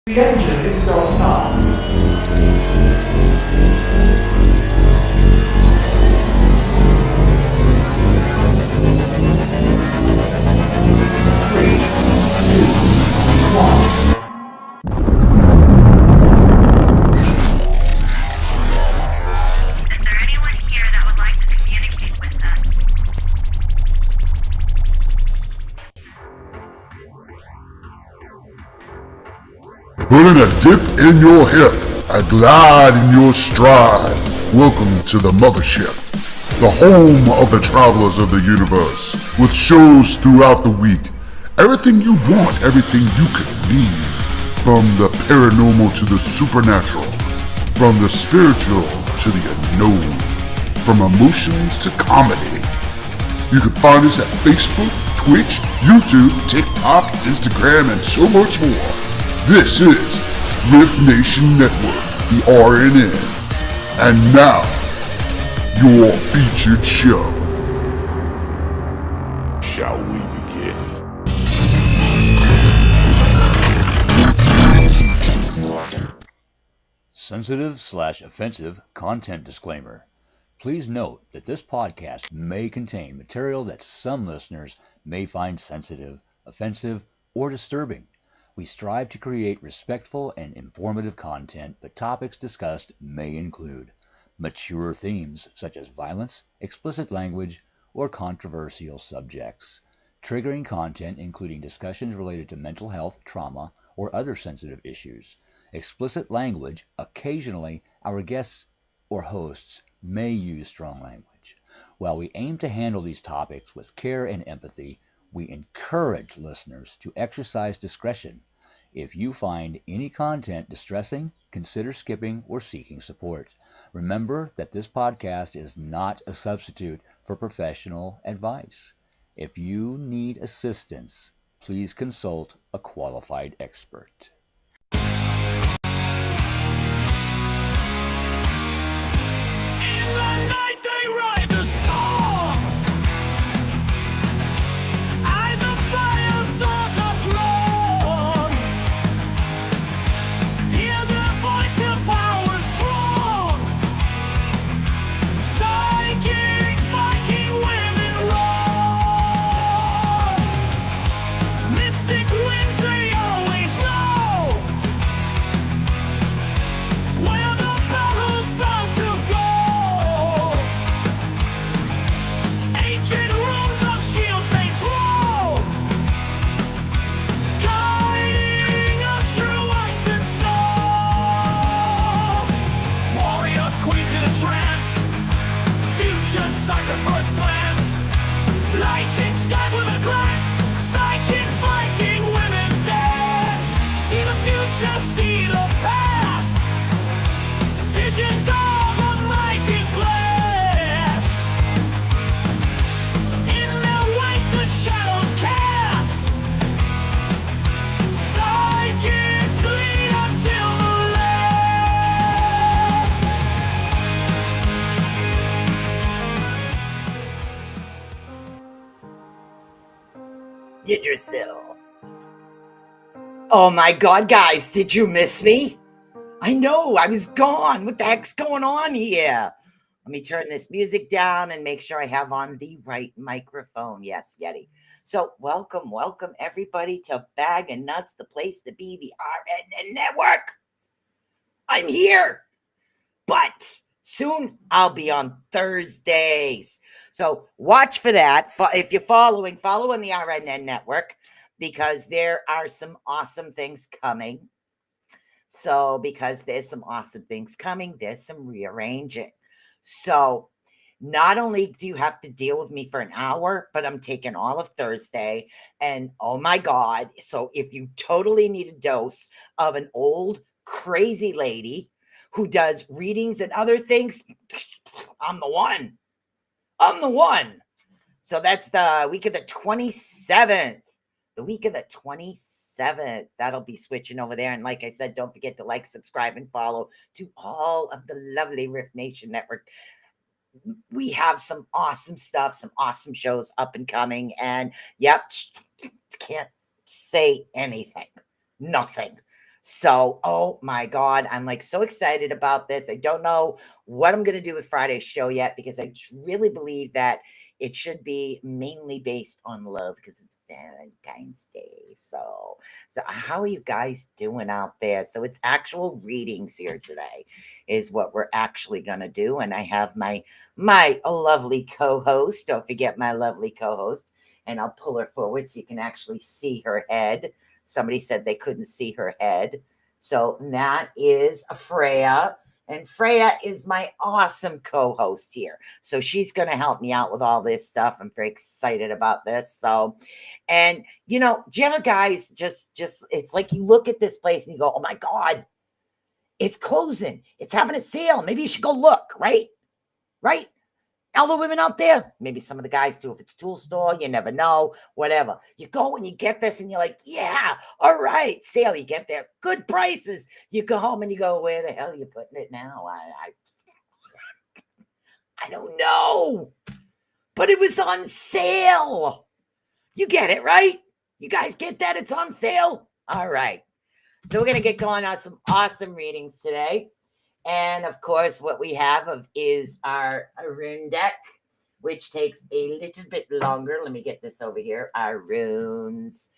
The engine is starting up. 3, 2, 1. Is there anyone here that would like to communicate with us? Putting a dip in your hip, a glide in your stride. Welcome to the mothership, the home of the travelers of the universe, with shows throughout the week. Everything you want, everything you could need. From the paranormal to the supernatural, from the spiritual to the unknown, from emotions to comedy. You can find us at Facebook, Twitch, YouTube, TikTok, Instagram, and so much more. This is Rift Nation Network, the RNN. And now, your featured show. Shall we begin? Sensitive/offensive content disclaimer. Please note that this podcast may contain material that some listeners may find sensitive, offensive, or disturbing. We strive to create respectful and informative content, but topics discussed may include mature themes such as violence, explicit language, or controversial subjects, triggering content including discussions related to mental health, trauma, or other sensitive issues, explicit language. Occasionally, our guests or hosts may use strong language. While we aim to handle these topics with care and empathy, we encourage listeners to exercise discretion. If you find any content distressing, consider skipping or seeking support. Remember that this podcast is not a substitute for professional advice. If you need assistance, please consult a qualified expert. Yourself. Oh my God, guys, did you miss me? I know, I was gone. What the heck's going on here? Let me turn this music down and make sure I have on the right microphone. Yes, Yeti. So welcome everybody to Bag and Nuts, the place to be, the RNN Network. I'm here, but soon I'll be on Thursdays. So watch for that. If you're follow on the RNN Network, because there are some awesome things coming. So because there's some awesome things coming, there's some rearranging. So not only do you have to deal with me for an hour, but I'm taking all of Thursday. And oh my God. So if you totally need a dose of an old crazy lady who does readings and other things, I'm the one. So that's the week of the 27th. The week of the 27th. That'll be switching over there. And like I said, don't forget to like, subscribe, and follow to all of the lovely Rift Nation Network. We have some awesome stuff, some awesome shows up and coming. And yep, can't say anything. Nothing. So, oh my God, I'm like so excited about this. I don't know what I'm going to do with Friday's show yet because I really believe that it should be mainly based on love because it's Valentine's Day. So how are you guys doing out there? So it's actual readings here today is what we're actually going to do. And I have my lovely co-host. Don't forget my lovely co-host. And I'll pull her forward so you can actually see her head. Somebody said they couldn't see her head. So that is Freya. And Freya is my awesome co-host here. So she's going to help me out with all this stuff. I'm very excited about this. So, and you know, Gemma guys, just it's like you look at this place and you go, oh my God, it's closing. It's having a sale. Maybe you should go look, right? Right? All the women out there, maybe some of the guys too. If it's a tool store, you never know, whatever. You go and you get this and you're like, yeah, all right, sale. You get there, good prices. You go home and you go, where the hell are you putting it now? I don't know, but it was on sale. You get it, right? You guys get that? It's on sale. All right. So we're going to get going on some awesome readings today. And of course, what we have is our rune deck, which takes a little bit longer. Let me get this over here. Our runes.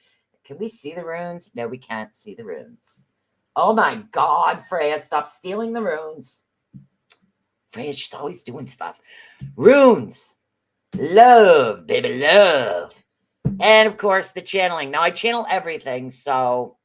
Can we see the runes? No, we can't see the runes. Oh my God, Freya, stop stealing the runes. Freya, she's always doing stuff. Runes. Love, baby, love. And of course, the channeling. Now, I channel everything, so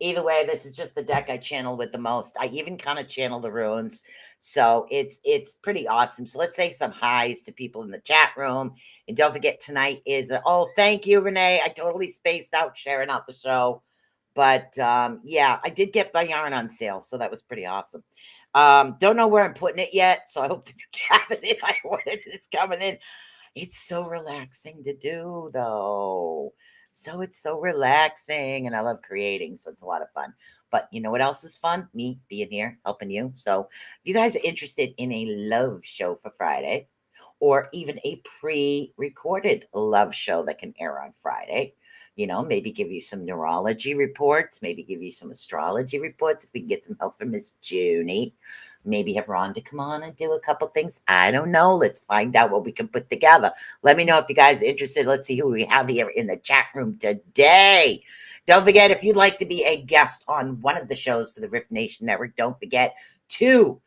either way, this is just the deck I channel with the most. I even kind of channel the runes. So it's pretty awesome. So let's say some highs to people in the chat room. And don't forget, tonight is oh, thank you, Renee. I totally spaced out sharing out the show. But yeah, I did get my yarn on sale. So that was pretty awesome. Don't know where I'm putting it yet. So I hope the new cabinet I ordered is coming in. It's so relaxing to do, though. So it's so relaxing, and I love creating, so it's a lot of fun. But you know what else is fun? Me being here, helping you. So if you guys are interested in a love show for Friday, or even a pre-recorded love show that can air on Friday, you know, maybe give you some neurology reports, maybe give you some astrology reports if we can get some help from Miss Junie. Maybe have Rhonda come on and do a couple things. I don't know. Let's find out what we can put together. Let me know if you guys are interested. Let's see who we have here in the chat room today. Don't forget, if you'd like to be a guest on one of the shows for the Rift Nation Network, don't forget to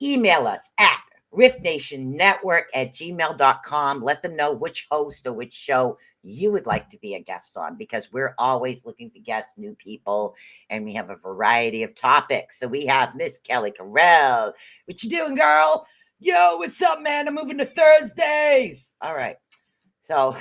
email us at riftnationnetwork@gmail.com. Let them know which host or which show you would like to be a guest on, because we're always looking for guests, new people, and we have a variety of topics. So we have Miss Kelly Carell. What you doing, girl? Yo, what's up, man? I'm moving to Thursdays. All right. So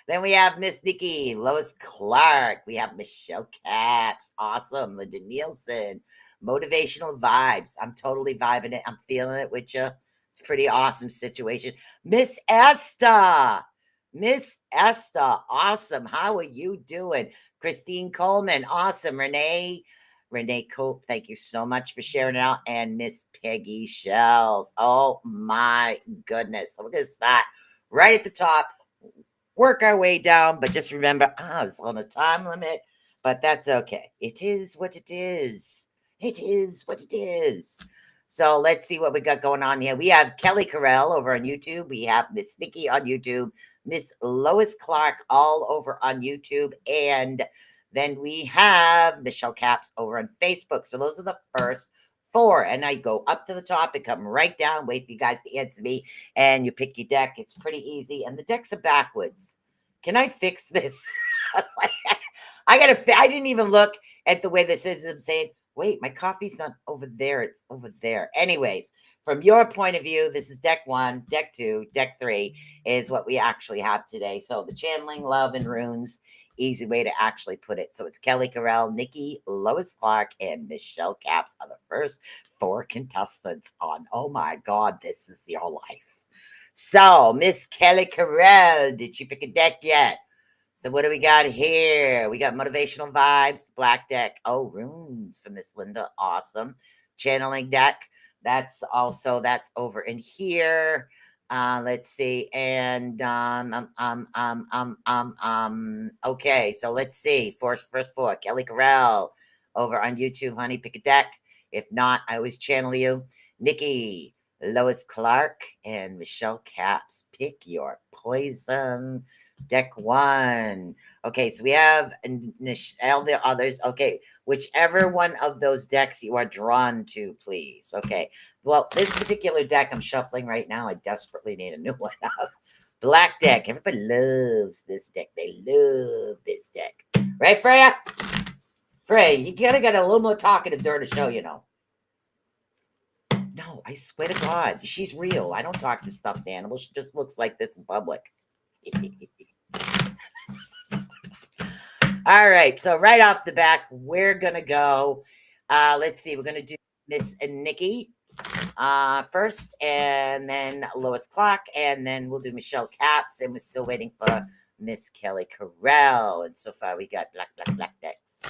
then we have Miss Nikki, Lois Clark. We have Michelle Caps. Awesome. Linda Nielsen. Motivational vibes. I'm totally vibing it. I'm feeling it with you. It's a pretty awesome situation. Miss Esther. Miss Esther. Awesome. How are you doing? Christine Coleman. Awesome. Renee Cope, thank you so much for sharing it out. And Miss Peggy Shells. Oh my goodness. So we're going to start right at the top, work our way down, but just remember, it's on a time limit, but that's okay. It is what it is. It is what it is. So let's see what we got going on here. We have Kelly Carell over on YouTube. We have Miss Nikki on YouTube, Miss Lois Clark all over on YouTube, and then we have Michelle Caps over on Facebook. So those are the first four. And now you go up to the top and come right down, wait for you guys to answer me, and you pick your deck. It's pretty easy. And the decks are backwards. Can I fix this? I didn't even look at the way this is. I'm saying, wait, my coffee's not over there. It's over there. Anyways, from your point of view, this is deck 1, deck 2, deck 3 is what we actually have today. So the channeling, love, and runes, easy way to actually put it. So it's Kelly Carell, Nikki, Lois Clark, and Michelle Caps are the first 4 contestants on Oh My God, This Is Your Life. So Miss Kelly Carell, did you pick a deck yet? So what do we got here? We got motivational vibes, black deck. Oh, runes for Miss Linda. Awesome. Channeling deck. That's over in here. Let's see. And okay, so let's see. First four, Kelly Carell over on YouTube, honey, pick a deck. If not, I always channel you. Nikki, Lois Clark, and Michelle Caps. Pick your poison. Deck one. Okay, so we have all the others. Okay, whichever one of those decks you are drawn to, please. Okay. Well, this particular deck I'm shuffling right now, I desperately need a new one. Black deck. Everybody loves this deck. They love this deck. Right, Freya? Freya, you gotta get a little more talking to her to show, you know. No, I swear to God, she's real. I don't talk to stuffed animals. She just looks like this in public. All right, so right off the back, we're gonna go. Let's see, we're gonna do Miss Nikki first, and then Lois Clark, and then we'll do Michelle Caps, and we're still waiting for Miss Kelly Carell. And so far, we got black decks.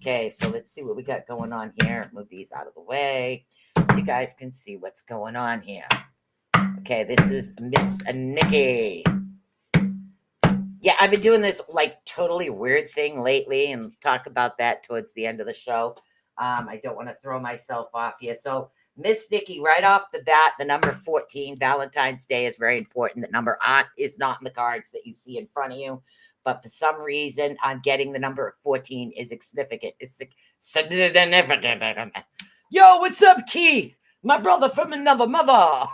Okay, so let's see what we got going on here. Move these out of the way so you guys can see what's going on here. Okay, this is Miss Nikki. Yeah, I've been doing this like totally weird thing lately, and talk about that towards the end of the show. I don't want to throw myself off here. So Miss Nikki, right off the bat, the number 14, Valentine's Day is very important. The number is not in the cards that you see in front of you. But for some reason, I'm getting the number 14 is significant. It's significant. Yo, what's up, Keith? My brother from another mother.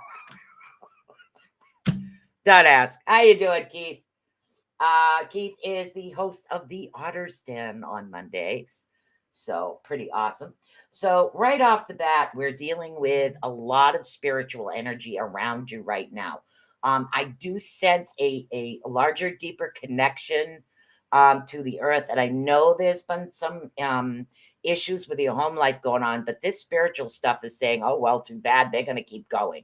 Don't ask. How you doing, Keith? Keith is the host of the Otter's Den on Mondays. So pretty awesome. So right off the bat, we're dealing with a lot of spiritual energy around you right now. I do sense a larger, deeper connection to the earth. And I know there's been some issues with your home life going on, but this spiritual stuff is saying, oh, well, too bad. They're going to keep going.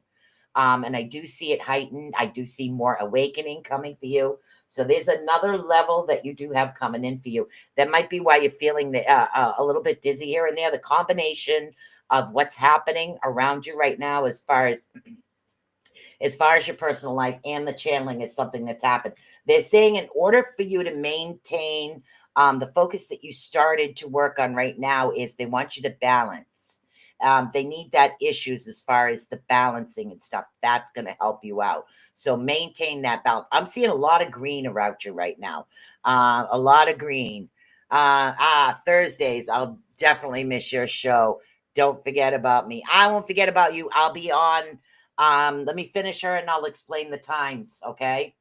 And I do see it heightened. I do see more awakening coming for you. So there's another level that you do have coming in for you. That might be why you're feeling a little bit dizzy here and there. The combination of what's happening around you right now, as far as your personal life and the channeling, is something that's happened. They're saying in order for you to maintain the focus that you started to work on right now, is they want you to balance. They need that issues as far as the balancing and stuff. That's going to help you out. So maintain that balance. I'm seeing a lot of green around you right now. A lot of green. Thursdays, I'll definitely miss your show. Don't forget about me. I won't forget about you. I'll be on. Let me finish her and I'll explain the times. Okay.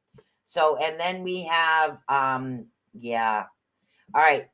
So, and then we have, yeah. All right.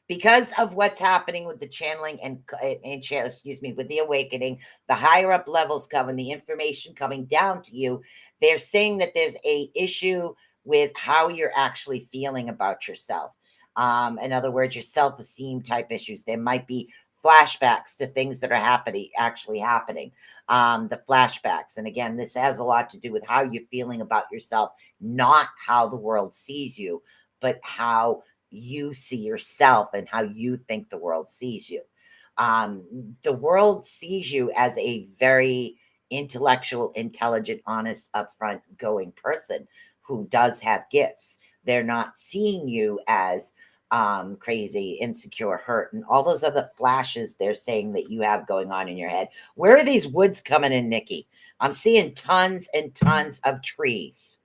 Because of what's happening with the channeling and with the awakening, the higher up levels coming, the information coming down to you, they're saying that there's a issue with how you're actually feeling about yourself. In other words, your self-esteem type issues. There might be flashbacks to things that are actually happening. The flashbacks. And again, this has a lot to do with how you're feeling about yourself, not how the world sees you, but how you see yourself and how you think the world sees you. The world sees you as a very intellectual, intelligent, honest, upfront going person who does have gifts. They're not seeing you as crazy, insecure, hurt, and all those other flashes they're saying that you have going on in your head. Where are these woods coming in, Nikki? I'm seeing tons and tons of trees.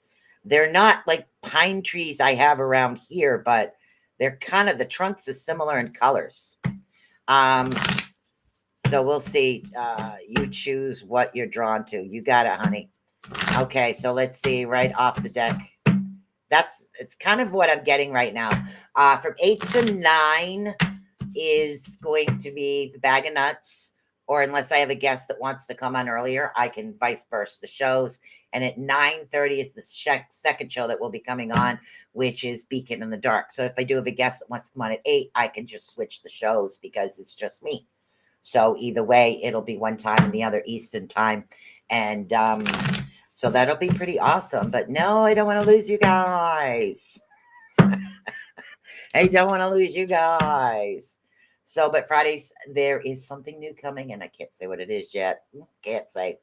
They're not like pine trees I have around here, but they're kind of, the trunks are similar in colors. So we'll see. You choose what you're drawn to. You got it, honey. Okay, so let's see right off the deck. It's kind of what I'm getting right now. From 8 to 9 is going to be the bag of nuts. Or unless I have a guest that wants to come on earlier, I can vice versa the shows. And at 9:30 is the second show that will be coming on, which is Beacon in the Dark. So if I do have a guest that wants to come on at 8, I can just switch the shows because it's just me. So either way, it'll be one time and the other Eastern time. And so that'll be pretty awesome. But no, I don't want to lose you guys. I don't want to lose you guys. So, but Fridays, there is something new coming, and I can't say what it is yet. Can't say.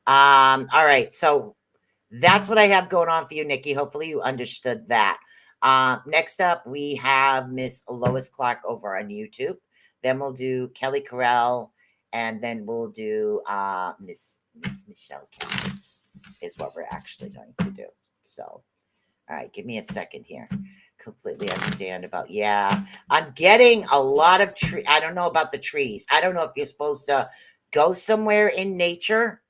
All right. So that's what I have going on for you, Nikki. Hopefully you understood that. Next up, we have Miss Lois Clark over on YouTube. Then we'll do Kelly Carell, and then we'll do Miss Michelle Cass is what we're actually going to do. So, all right, give me a second here. Completely understand about, yeah. I'm getting a lot of tree. I don't know about the trees. I don't know if you're supposed to go somewhere in nature.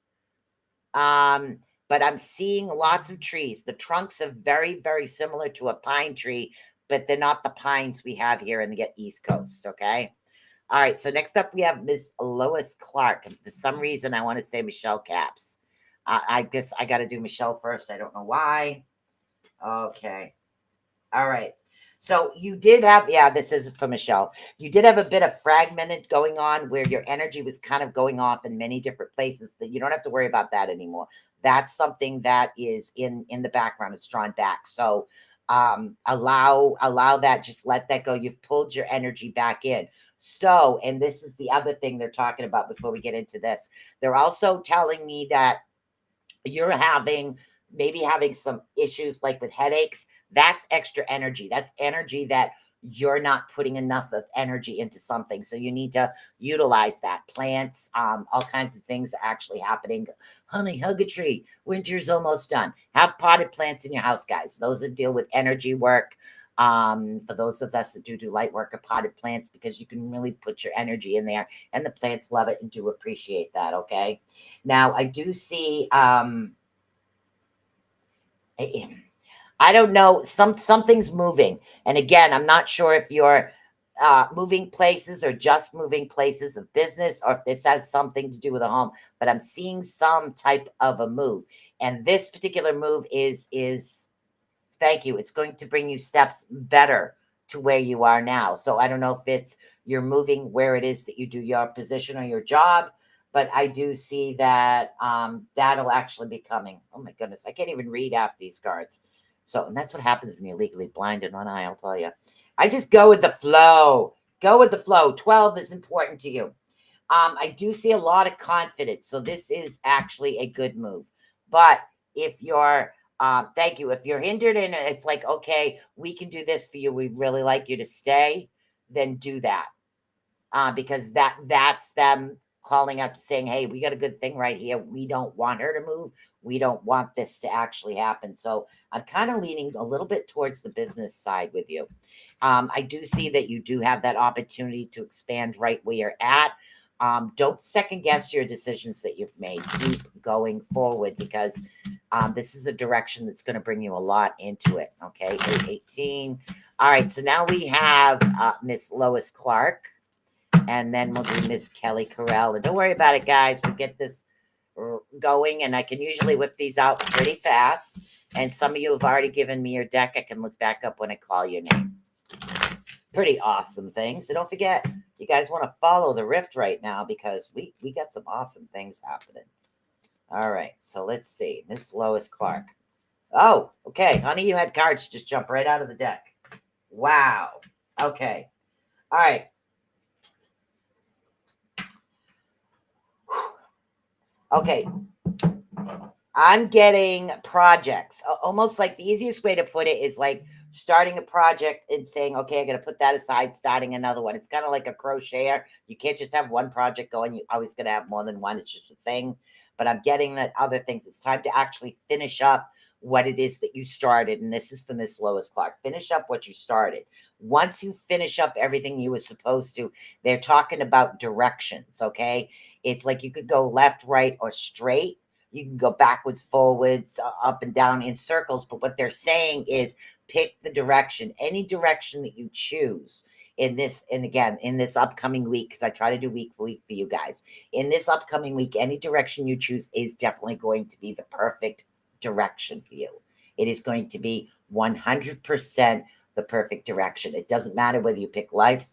But I'm seeing lots of trees. The trunks are very, very similar to a pine tree, but they're not the pines we have here in the East Coast. Okay. All right. So next up, we have Miss Lois Clark. And for some reason, I want to say Michelle Caps. I guess I got to do Michelle first. I don't know why. Okay. All right. So you did have, yeah, this is for Michelle. You did have a bit of fragmented going on where your energy was kind of going off in many different places that you don't have to worry about that anymore. That's something that is in the background. It's drawn back. So allow that, just let that go. You've pulled your energy back in. So, and this is the other thing they're talking about before we get into this. They're also telling me that you're maybe having some issues like with headaches. That's extra energy. That's energy that you're not putting enough of energy into something. So you need to utilize that. Plants, all kinds of things are actually happening. Honey, hug a tree. Winter's almost done. Have potted plants in your house, guys. Those that deal with energy work. For those of us that do light work of potted plants, because you can really put your energy in there and the plants love it and do appreciate that. Okay. Now I do see, I don't know, something's moving. And again, I'm not sure if you're moving places or just moving places of business, or if this has something to do with a home, but I'm seeing some type of a move. And this particular move is thank you. It's going to bring you steps better to where you are now. So I don't know if it's you're moving where it is that you do your position or your job, but I do see that that'll actually be coming. Oh my goodness, I can't even read half these cards. So, and that's what happens when you're legally blind in one eye, I'll tell you. I just go with the flow. Go with the flow. 12 is important to you. I do see a lot of confidence. So this is actually a good move. But if you're, thank you. If you're hindered and it's like, okay, we can do this for you. We'd really like you to stay. Then do that. Because that's them calling out to saying, hey, we got a good thing right here. We don't want her to move. We don't want this to actually happen. So I'm kind of leaning a little bit towards the business side with you. I do see that you do have that opportunity to expand right where you're at. Don't second guess your decisions that you've made. Keep going forward, because this is a direction that's going to bring you a lot into it. Okay, 818. All right, so now we have Miss Lois Clark. And then we'll do Miss Kelly Carell. And don't worry about it, guys. We'll get this going. And I can usually whip these out pretty fast. And some of you have already given me your deck. I can look back up when I call your name. Pretty awesome things. So don't forget, you guys want to follow the Rift right now, because we got some awesome things happening. All right. So let's see. Miss Lois Clark. Oh, okay. Honey, you had cards just jump right out of the deck. Wow. Okay. All right. Okay, I'm getting projects. Almost like the easiest way to put it is like starting a project and saying, okay, I'm going to put that aside, starting another one. It's kind of like a crocheter. You can't just have one project going. You're always going to have more than one. It's just a thing. But I'm getting that other things. It's time to actually finish up what it is that you started. And this is for Miss Lois Clark. Finish up what you started. Once you finish up everything you were supposed to, they're talking about directions, okay? It's like you could go left, right, or straight. You can go backwards, forwards, up and down in circles. But what they're saying is pick the direction, any direction that you choose in this. And again, in this upcoming week, because I try to do week for week for you guys. In this upcoming week, any direction you choose is definitely going to be the perfect direction for you. It is going to be 100% the perfect direction. It doesn't matter whether you pick left,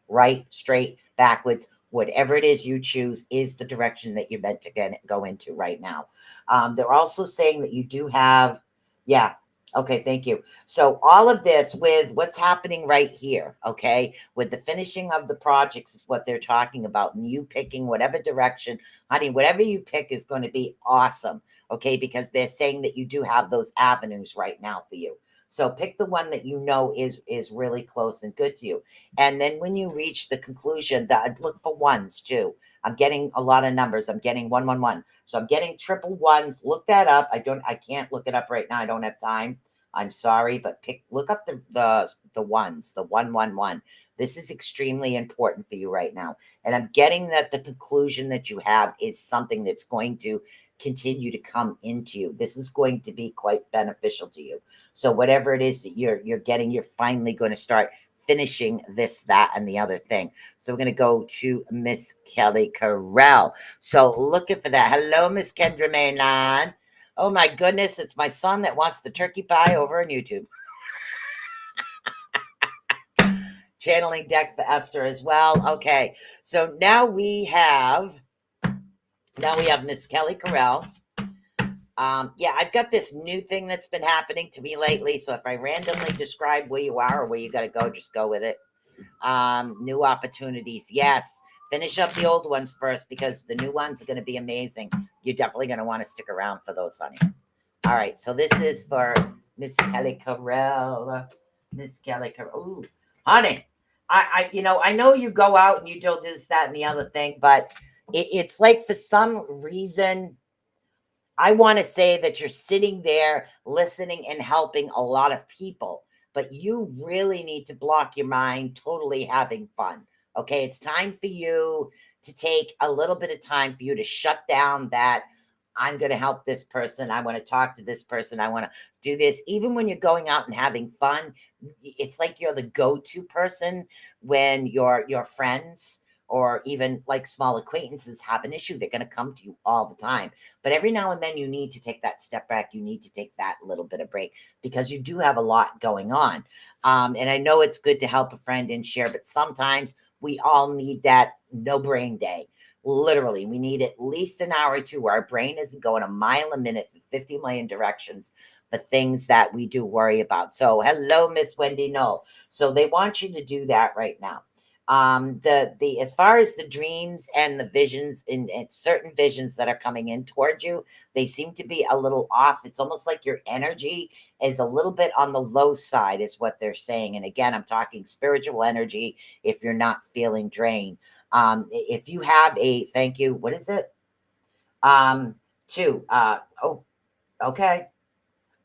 right, straight, backwards. Whatever it is you choose is the direction that you're meant to go into right now. They're also saying that you do have, Okay, thank you. So all of this with what's happening right here, okay, with the finishing of the projects is what they're talking about. And you picking whatever direction, honey, whatever you pick is going to be awesome, okay, because they're saying that you do have those avenues right now for you. So pick the one that you know is really close and good to you. And then when you reach the conclusion, that look for ones too. I'm getting a lot of numbers. I'm getting 111. So I'm getting triple ones. Look that up. I can't look it up right now. I don't have time. I'm sorry, but look up the ones, the 111. This is extremely important for you right now. And I'm getting that the conclusion that you have is something that's going to continue to come into you. This is going to be quite beneficial to you. So whatever it is that you're getting, you're finally going to start finishing this, that, and the other thing. So we're going to go to Miss Kelly Carell. So looking for that. Hello, Miss Kendra Maynard. Oh my goodness, it's my son that wants the turkey pie over on YouTube. Channeling deck for Esther as well. Okay, so now we have Miss Kelly Carell. Yeah, I've got this new thing that's been happening to me lately. So if I randomly describe where you are or where you got to go, just go with it. New opportunities. Yes. Finish up the old ones first because the new ones are going to be amazing. You're definitely going to want to stick around for those, honey. All right. So this is for Miss Kelly Carell. Miss Kelly Carell. Ooh, honey. I know you go out and you do this, that, and the other thing, but it's like for some reason, I want to say that you're sitting there listening and helping a lot of people, but you really need to block your mind, totally having fun. Okay. It's time for you to take a little bit of time for you to shut down that I'm going to help this person. I want to talk to this person. I want to do this. Even when you're going out and having fun, it's like you're the go-to person when your friends or even like small acquaintances have an issue. They're going to come to you all the time. But every now and then you need to take that step back. You need to take that little bit of break because you do have a lot going on. And I know it's good to help a friend and share, but sometimes we all need that no brain day. Literally, we need at least an hour or two where our brain isn't going a mile a minute for 50 million directions, but things that we do worry about. So hello, Miss Wendy Knoll. So they want you to do that right now. The as far as the dreams and the visions and certain visions that are coming in towards you, they seem to be a little off. It's almost like your energy is a little bit on the low side is what they're saying. And again, I'm talking spiritual energy if you're not feeling drained. If you have thank you, what is it? Okay.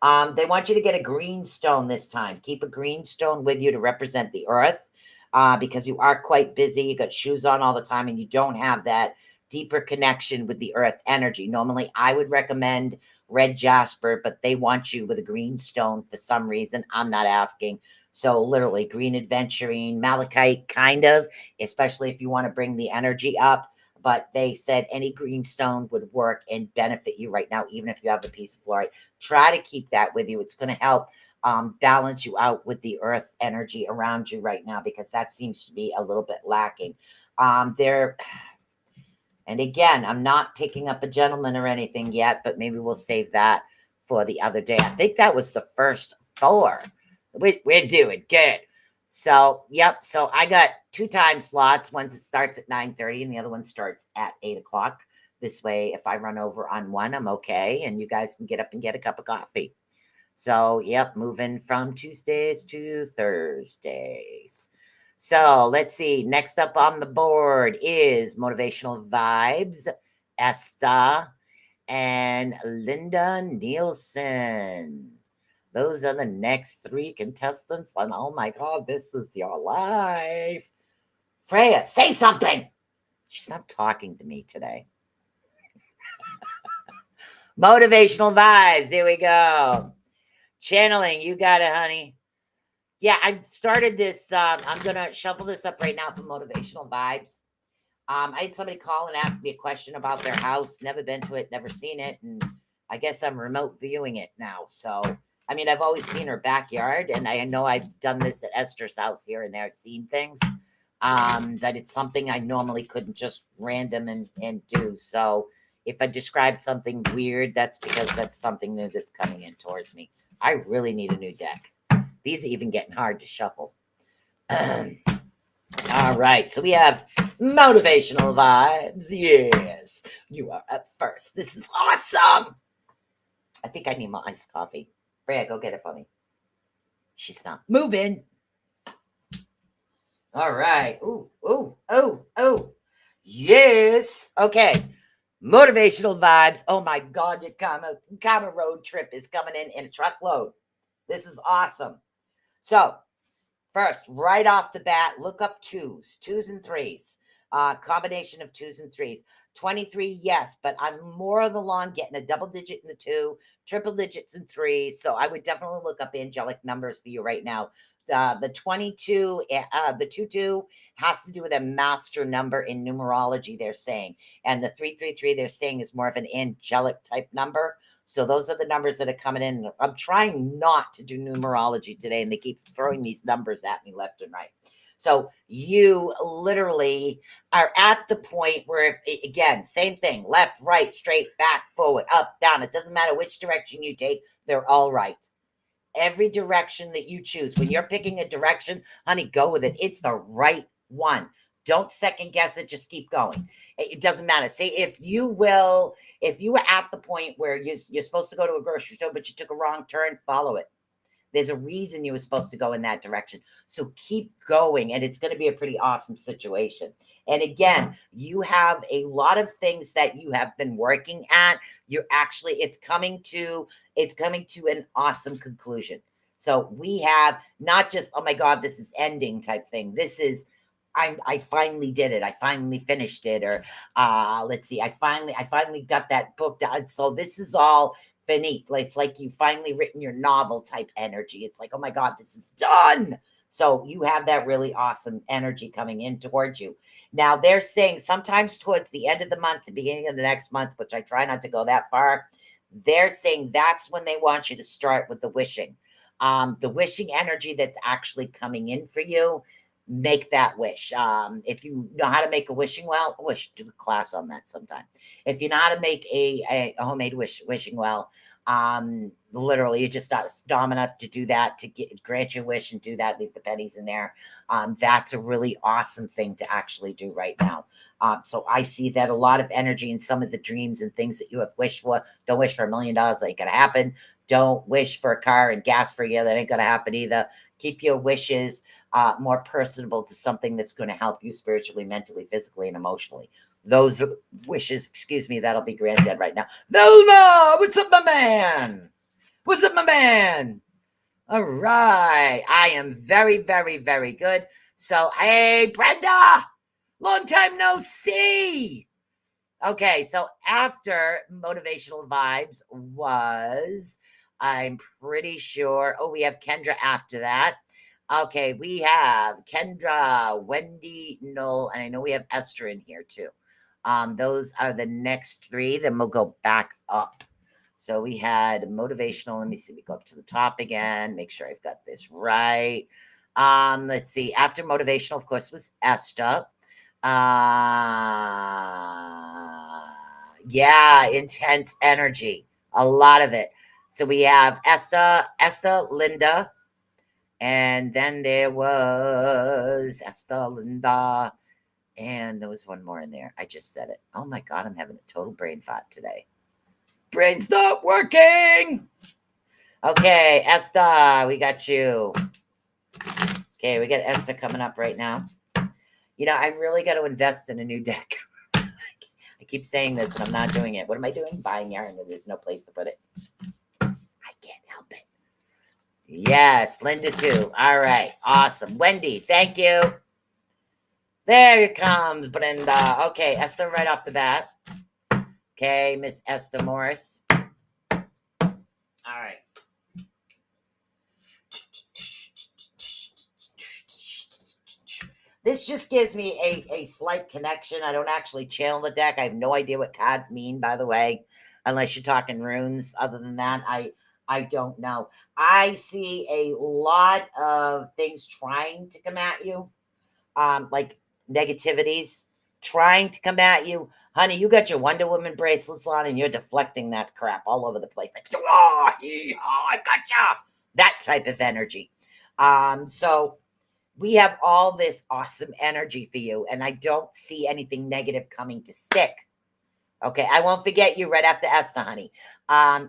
They want you to get a green stone this time. Keep a green stone with you to represent the earth. Because you are quite busy. You got shoes on all the time and you don't have that deeper connection with the earth energy. Normally, I would recommend red jasper, but they want you with a green stone for some reason. I'm not asking. So literally green adventuring, malachite kind of, especially if you want to bring the energy up. But they said any green stone would work and benefit you right now, even if you have a piece of fluorite. Try to keep that with you. It's going to help balance you out with the earth energy around you right now, because that seems to be a little bit lacking. And again, I'm not picking up a gentleman or anything yet, but maybe we'll save that for the other day. I think that was the first 4. We're doing good. So, yep. So I got 2 time slots. One starts at 9:30 and the other one starts at 8 o'clock. This way, if I run over on one, I'm okay. And you guys can get up and get a cup of coffee. So, yep, moving from Tuesdays to Thursdays. So, let's see. Next up on the board is Motivational Vibes, Esther, and Linda Nielsen. Those are the next 3 contestants. And oh my God, this is your life. Freya, say something. She's not talking to me today. Motivational Vibes. Here we go. Channeling, you got it, honey. Yeah, I started this. I'm going to shuffle this up right now for Motivational Vibes. I had somebody call and ask me a question about their house. Never been to it, never seen it. And I guess I'm remote viewing it now. So, I mean, I've always seen her backyard. And I know I've done this at Esther's house here and there. I've seen things. That it's something I normally couldn't just random and do. So, if I describe something weird, that's because that's something that's coming in towards me. I really need a new deck. These are even getting hard to shuffle. All right, so we have motivational vibes. Yes, you are up first. This is awesome. I think I need my iced coffee. Freya, go get it for me. She's not moving. All right. Ooh. Yes. Okay. Motivational vibes. Oh my God, your karma road trip is coming in a truckload. This is awesome. So, first, right off the bat, look up twos and threes. Combination of twos and threes. 23, yes, but I'm more of the lawn getting a double digit in the two, triple digits in threes. So I would definitely look up angelic numbers for you right now. The 22, the 22 has to do with a master number in numerology, they're saying. And the 333, they're saying, is more of an angelic type number. So those are the numbers that are coming in. I'm trying not to do numerology today, and they keep throwing these numbers at me left and right. So you literally are at the point where, again, same thing, left, right, straight, back, forward, up, down. It doesn't matter which direction you take. They're all right. Every direction that you choose, when you're picking a direction, honey, go with it. It's the right one. Don't second guess it. Just keep going. It doesn't matter. Say if you were at the point where you're supposed to go to a grocery store, but you took a wrong turn, follow it. There's a reason you were supposed to go in that direction. So keep going, and it's going to be a pretty awesome situation. And again, you have a lot of things that you have been working at. It's coming to an awesome conclusion. So we have not just, oh my God, this is ending type thing. This is, I finally did it. I finally finished it. Or let's see, I finally got that book done. So this is all finite. It's like you finally written your novel type energy. It's like, oh my God, this is done. So you have that really awesome energy coming in towards you. Now they're saying sometimes towards the end of the month, the beginning of the next month, which I try not to go that far, they're saying that's when they want you to start with the wishing. The wishing energy that's actually coming in for you, make that wish. If you know how to make a wishing well, do a class on that sometime. If you know how to make a homemade wishing well, literally you just dumb enough to do that, to grant your wish and do that, leave the pennies in there. That's a really awesome thing to actually do right now. So I see that a lot of energy in some of the dreams and things that you have wished for. Don't wish for $1 million. That ain't gonna happen. Don't wish for a car and gas for you. That ain't gonna happen either. Keep your wishes more personable to something that's going to help you spiritually, mentally, physically, and emotionally. Those are wishes, that'll be granted right now. Velma, what's up, my man? What's up, my man? All right. I am very, very, very good. So, hey, Brenda, long time no see. Okay, so after motivational vibes was, I'm pretty sure, we have Kendra after that. Okay, we have Kendra, Wendy, Noel, and I know we have Esther in here too. Those are the next three. Then we'll go back up. So we had motivational. Let me see. We go up to the top again. Make sure I've got this right. Let's see. After motivational, of course, was Esther. Yeah, intense energy. A lot of it. So we have Esther, Linda. And then there was Esther, Linda, and there was one more in there. I just said it. Oh my God, I'm having a total brain fart today. Brain's not working. Okay, Esther, we got you. Okay, we got Esther coming up right now. You know, I really got to invest in a new deck. I keep saying this, and I'm not doing it. What am I doing? Buying yarn when there's no place to put it. I can't help it. Yes, Linda too. All right, awesome. Wendy, thank you. There it comes, Brenda. Okay, Esther right off the bat. Okay, Miss Esther Morris. All right. This just gives me a slight connection. I don't actually channel the deck. I have no idea what cards mean, by the way, unless you're talking runes. Other than that, I don't know. I see a lot of things trying to come at you, like negativities. trying to come at you. Honey, you got your Wonder Woman bracelets on and you're deflecting that crap all over the place. Like, oh, I gotcha. That type of energy. So we have all this awesome energy for you, and I don't see anything negative coming to stick. Okay, I won't forget you right after Esther, honey.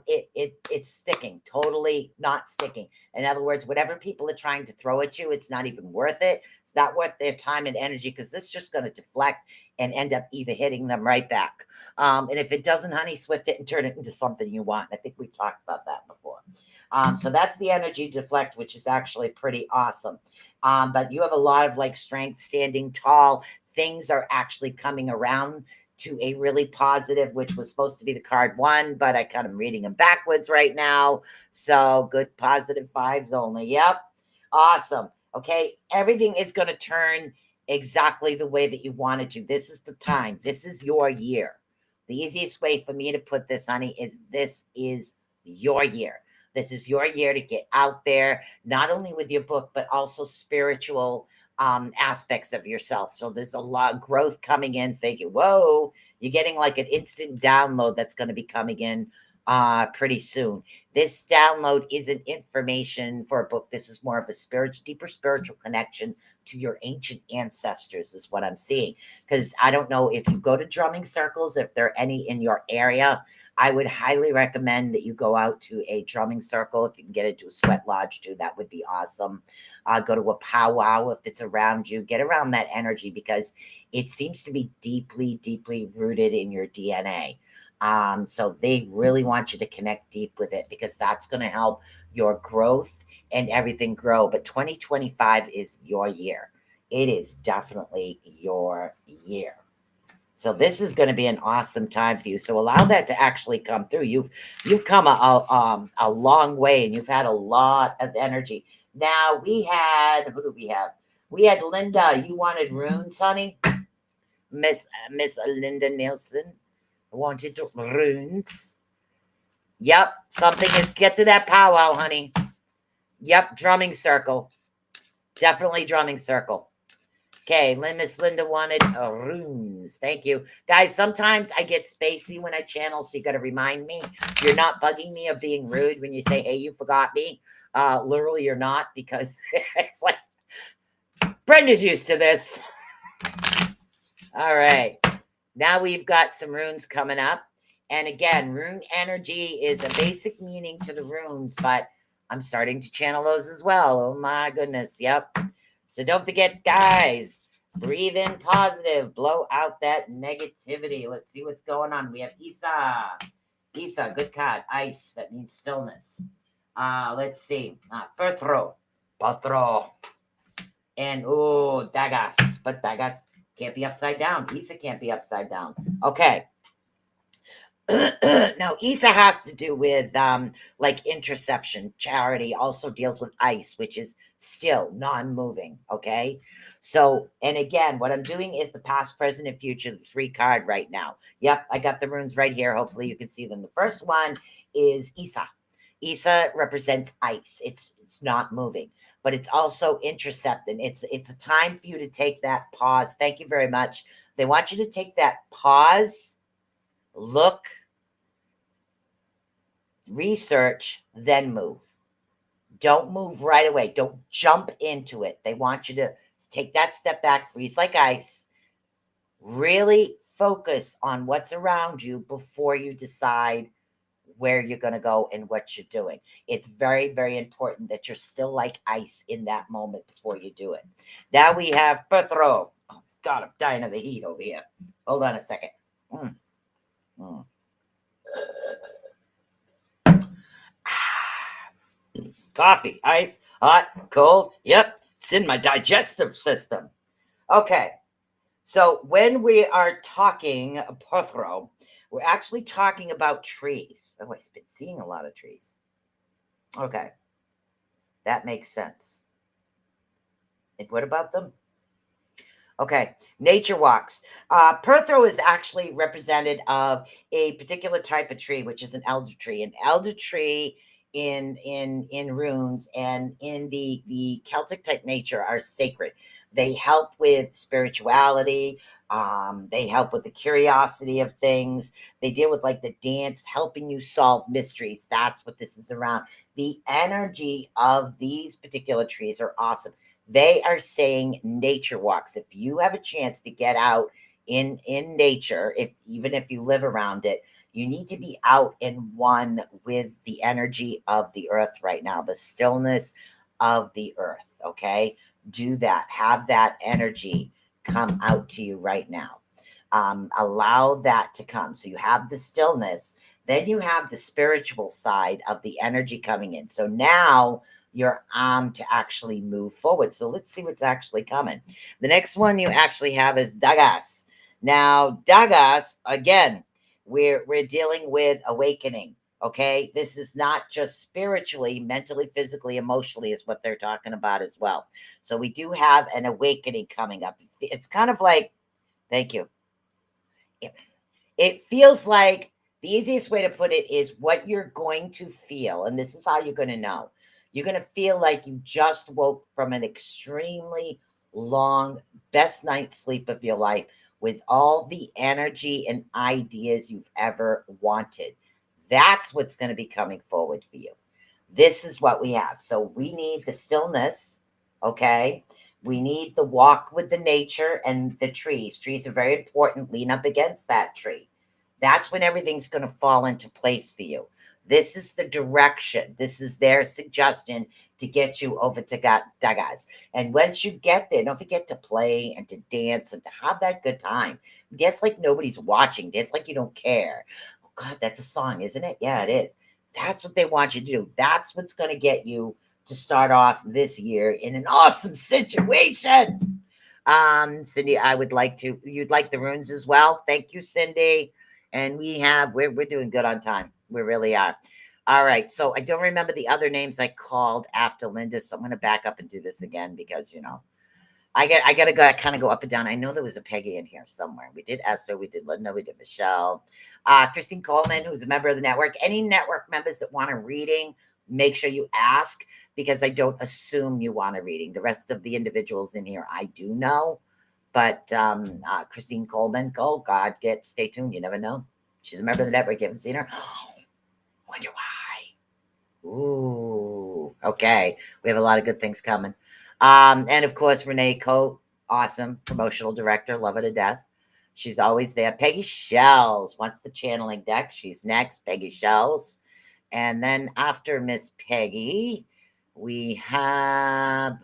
It's sticking, totally not sticking. In other words, whatever people are trying to throw at you, it's not even worth it. It's not worth their time and energy because this is just going to deflect and end up either hitting them right back. And if it doesn't, honey, swift it and turn it into something you want. I think we talked about that before. So that's the energy deflect, which is actually pretty awesome. But you have a lot of like strength, standing tall. Things are actually coming around to a really positive, which was supposed to be the card 1, but I kind of reading them backwards right now. So good, positive vibes only. Yep. Awesome. Okay. Everything is going to turn exactly the way that you wanted to. This is the time. This is your year. The easiest way for me to put this, honey, is this is your year. This is your year to get out there, not only with your book, but also spiritual aspects of yourself. So there's a lot of growth coming in. Thinking, whoa, you're getting like an instant download that's going to be coming in pretty soon. This download isn't information for a book. This is more of a deeper spiritual connection to your ancient ancestors is what I'm seeing. Because I don't know if you go to drumming circles, if there are any in your area, I would highly recommend that you go out to a drumming circle. If you can get into a sweat lodge too, that would be awesome. Go to a powwow if it's around you. Get around that energy because it seems to be deeply, deeply rooted in your DNA. So they really want you to connect deep with it because that's going to help your growth and everything grow. But 2025 is your year. It is definitely your year. So this is going to be an awesome time for you. So allow that to actually come through. You've come a long way and you've had a lot of energy. Now we had, who do we have? We had Linda. You wanted runes, honey? Miss Linda Nielsen wanted runes. Yep, something is get to that powwow, honey. Yep, drumming circle. Definitely drumming circle. Okay, Miss Linda wanted runes. Thank you. Guys, sometimes I get spacey when I channel, so you got to remind me. You're not bugging me or being rude when you say, hey, you forgot me. Literally, you're not because it's like, Brenda's used to this. All right. Now we've got some runes coming up. And again, rune energy is a basic meaning to the runes, but I'm starting to channel those as well. Oh my goodness. Yep. So don't forget, guys, breathe in positive, blow out that negativity. Let's see what's going on. We have Isa. Isa, good card. Ice, that means stillness. Let's see. Perthro. Patro. And, Dagas. But Dagas can't be upside down. Isa can't be upside down. Okay. Now, Isa has to do with like interception. Charity also deals with ice, which is still non-moving. Okay. So, and again, what I'm doing is the past, present, and future, the 3 card right now. Yep. I got the runes right here. Hopefully you can see them. The first one is Isa. Isa represents ice. It's not moving, but it's also intercepting. It's a time for you to take that pause. Thank you very much. They want you to take that pause, look, research, then move. Don't move right away. Don't jump into it. They want you to take that step back, freeze like ice, really focus on what's around you before you decide where you're going to go and what you're doing. It's very, very important that you're still like ice in that moment before you do it. Now we have Perthro. Oh, God, I'm dying of the heat over here. Hold on a second. Coffee, ice, hot, cold. Yep, it's in my digestive system. Okay, so when we are talking Perthro, we're actually talking about trees. Oh, I've been seeing a lot of trees. Okay, that makes sense. And what about them? Okay, nature walks. Perthro is actually represented of a particular type of tree, which is an elder tree. An elder tree in runes and in the Celtic type nature are sacred. They help with spirituality. They help with the curiosity of things. They deal with like the dance, helping you solve mysteries. That's what this is around. The energy of these particular trees are awesome. They are saying nature walks. If you have a chance to get out in nature, if even if you live around it, you need to be out in one with the energy of the earth right now, the stillness of the earth. Okay, do that. Have that energy come out to you right now. Allow that to come. So you have the stillness, then you have the spiritual side of the energy coming in. So now you're to actually move forward. So let's see what's actually coming. The next one you actually have is Dagas. Now, Dagas, again, we're dealing with awakening. Okay, this is not just spiritually, mentally, physically, emotionally, is what they're talking about as well. So we do have an awakening coming up. It's kind of like, thank you. It feels like the easiest way to put it is what you're going to feel, and this is how you're going to know. You're going to feel like you just woke from an extremely long, best night's sleep of your life with all the energy and ideas you've ever wanted. That's what's going to be coming forward for you. This is what we have. So we need the stillness, okay? We need the walk with the nature and the trees. Trees are very important. Lean up against that tree. That's when everything's going to fall into place for you. This is the direction. This is their suggestion to get you over to Dagas. And once you get there, don't forget to play and to dance and to have that good time. Dance like nobody's watching. Dance like you don't care. Oh, God, that's a song, isn't it? Yeah, it is. That's what they want you to do. That's what's going to get you to start off this year in an awesome situation. Cindy, you'd like the runes as well. Thank you, Cindy. And we're doing good on time. We really are. All right. So I don't remember the other names I called after Linda. So I'm going to back up and do this again because, I got to go up and down. I know there was a Peggy in here somewhere. We did Esther, we did Linda, we did Michelle, Christine Coleman, who's a member of the network. Any network members that want a reading, make sure you ask because I don't assume you want a reading. The rest of the individuals in here, I do know. But Christine Coleman, oh God, stay tuned. You never know. She's a member of the network. You haven't seen her. Wonder why. Ooh, okay. We have a lot of good things coming. And of course, Renee Coate, awesome promotional director, love her to death. She's always there. Peggy Shells wants the channeling deck. She's next, Peggy Shells. And then after Miss Peggy, we have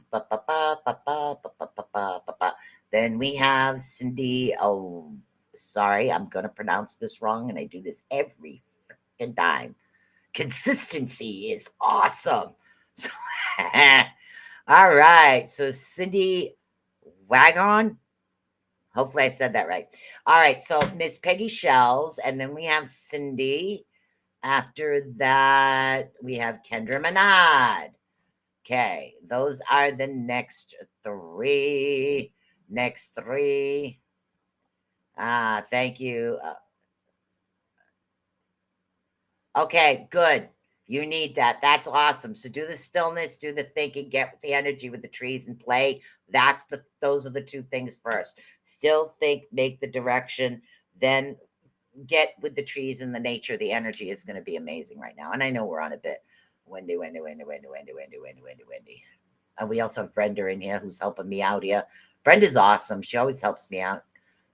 then we have Cindy. Oh, sorry, I'm gonna pronounce this wrong, and I do this every freaking time. Consistency is awesome. So, all right. So Cindy Wagon. Hopefully I said that right. All right. So Miss Peggy Shells, and then we have Cindy. After that, we have Kendra Manad. Okay, those are the next three. Thank you. Okay, good. You need that. That's awesome. So do the stillness, do the thinking, get with the energy with the trees and play. Those are the two things first. Still think, make the direction, then get with the trees and the nature. The energy is going to be amazing right now. And I know we're on a bit. Wendy. And we also have Brenda in here who's helping me out here. Brenda's awesome. She always helps me out.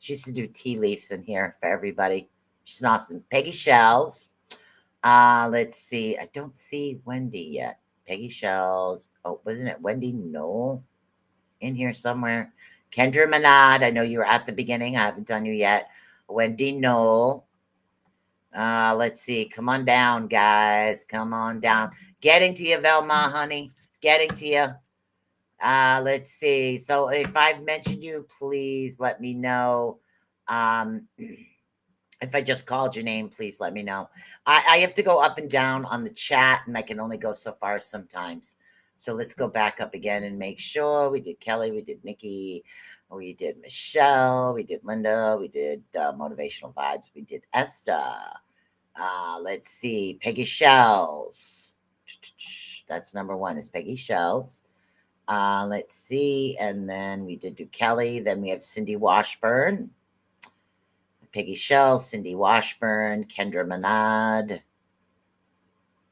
She used to do tea leaves in here for everybody. She's awesome. Peggy Shells. Let's see. I don't see Wendy yet. Peggy Shells. Oh, wasn't it Wendy Knoll in here somewhere? Kendra Manad. I know you were at the beginning. I haven't done you yet. Wendy Knoll. Let's see. Come on down, guys. Come on down. Getting to you, Velma, honey. Getting to you. Let's see. So if I've mentioned you, please let me know. If I just called your name, please let me know. I have to go up and down on the chat, and I can only go so far sometimes. So let's go back up again and make sure. We did Kelly, we did Nikki, we did Michelle, we did Linda, we did Motivational Vibes, we did Esther. Let's see, Peggy Shells. That's number one is Peggy Shells. Let's see. And then we did do Kelly. Then we have Cindy Washburn. Peggy Shells, Cindy Washburn, Kendra Manad,